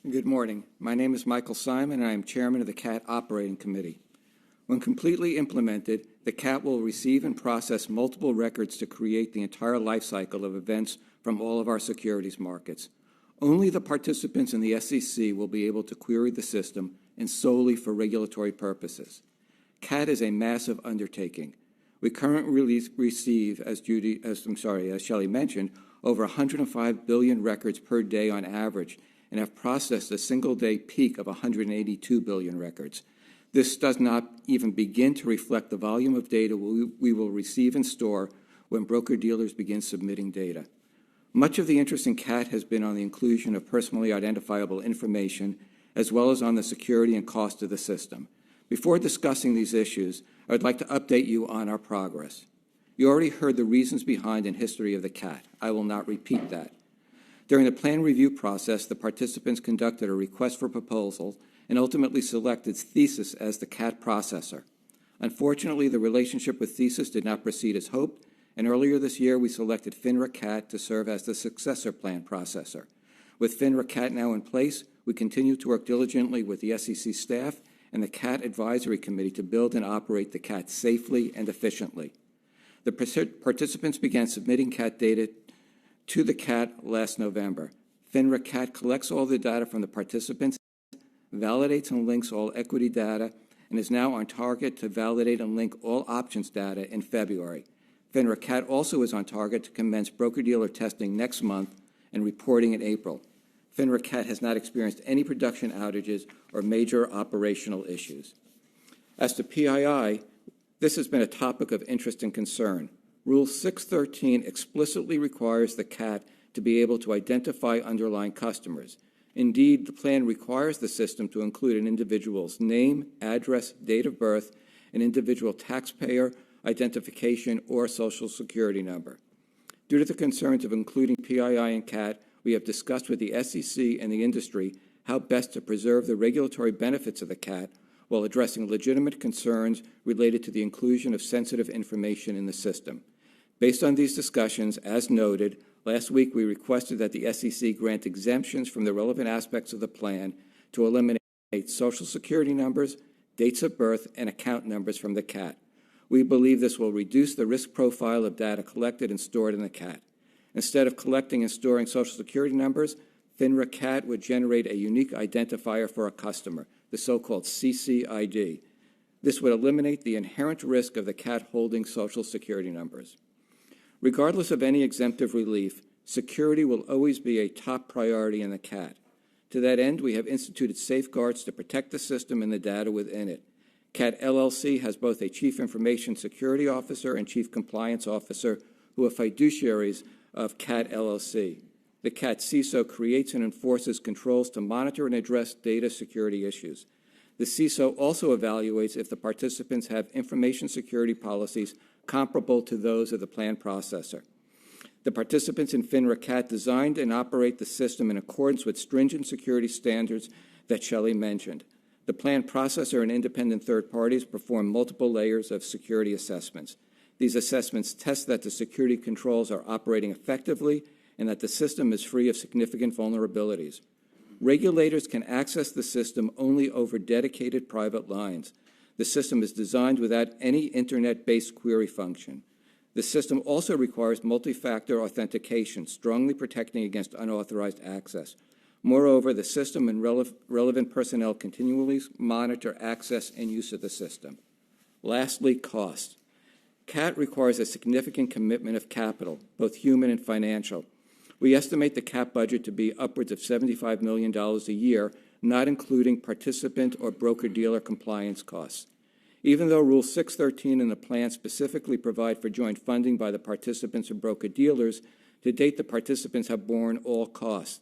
Good morning. My name is Michael Simon, and I am chairman of the CAT Operating Committee. When completely implemented, the CAT will receive and process multiple records to create the entire life cycle of events from all of our securities markets. Only the participants in the SEC will be able to query the system, and solely for regulatory purposes. CAT is a massive undertaking. We currently receive, as Shelley mentioned, over 105 billion records per day on average, and have processed a single-day peak of 182 billion records. This does not even begin to reflect the volume of data we will receive and store when broker-dealers begin submitting data. Much of the interest in CAT has been on the inclusion of personally identifiable information, as well as on the security and cost of the system. Before discussing these issues, I would like to update you on our progress. You already heard the reasons behind and history of the CAT. I will not repeat that. During the plan review process, the participants conducted a request for proposal and ultimately selected Thesis as the CAT processor. Unfortunately, the relationship with Thesis did not proceed as hoped, and earlier this year we selected FINRA CAT to serve as the successor plan processor. With FINRA CAT now in place, we continue to work diligently with the SEC staff and the CAT Advisory Committee to build and operate the CAT safely and efficiently. The participants began submitting CAT data to the CAT last November. FINRA CAT collects all the data from the participants, validates and links all equity data, and is now on target to validate and link all options data in February. FINRA CAT also is on target to commence broker-dealer testing next month and reporting in April. FINRA CAT has not experienced any production outages or major operational issues. As to PII, this has been a topic of interest and concern. Rule 613 explicitly requires the CAT to be able to identify underlying customers. Indeed, the plan requires the system to include an individual's name, address, date of birth, an individual taxpayer identification, or Social Security number. Due to the concerns of including PII and CAT, we have discussed with the SEC and the industry how best to preserve the regulatory benefits of the CAT while addressing legitimate concerns related to the inclusion of sensitive information in the system. Based on these discussions, as noted, last week we requested that the SEC grant exemptions from the relevant aspects of the plan to eliminate Social Security numbers, dates of birth, and account numbers from the CAT. We believe this will reduce the risk profile of data collected and stored in the CAT. Instead of collecting and storing Social Security numbers, FINRA CAT would generate a unique identifier for a customer, the so-called CCID. This would eliminate the inherent risk of the CAT holding Social Security numbers. Regardless of any exemptive relief, security will always be a top priority in the CAT. To that end, we have instituted safeguards to protect the system and the data within it. CAT LLC has both a Chief Information Security Officer and Chief Compliance Officer who are fiduciaries of CAT LLC. The CAT CISO creates and enforces controls to monitor and address data security issues. The CISO also evaluates if the participants have information security policies comparable to those of the plan processor. The participants in FINRA CAT designed and operate the system in accordance with stringent security standards that Shelley mentioned. The plan processor and independent third parties perform multiple layers of security assessments. These assessments test that the security controls are operating effectively and that the system is free of significant vulnerabilities. Regulators can access the system only over dedicated private lines. The system is designed without any internet-based query function. The system also requires multi-factor authentication, strongly protecting against unauthorized access. Moreover, the system and relevant personnel continually monitor access and use of the system. Lastly, cost. CAT requires a significant commitment of capital, both human and financial. We estimate the CAT budget to be upwards of $75 million a year, not including participant or broker-dealer compliance costs. Even though Rule 613 and the plan specifically provide for joint funding by the participants and broker-dealers, to date the participants have borne all costs.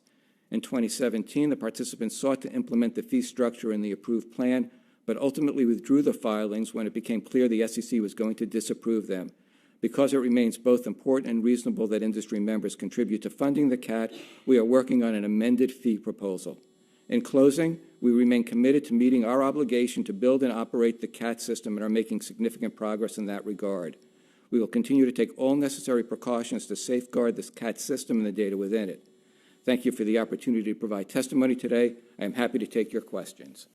In 2017, the participants sought to implement the fee structure in the approved plan, but ultimately withdrew the filings when it became clear the SEC was going to disapprove them. Because it remains both important and reasonable that industry members contribute to funding the CAT, we are working on an amended fee proposal. In closing, we remain committed to meeting our obligation to build and operate the CAT system and are making significant progress in that regard. We will continue to take all necessary precautions to safeguard this CAT system and the data within it. Thank you for the opportunity to provide testimony today. I am happy to take your questions.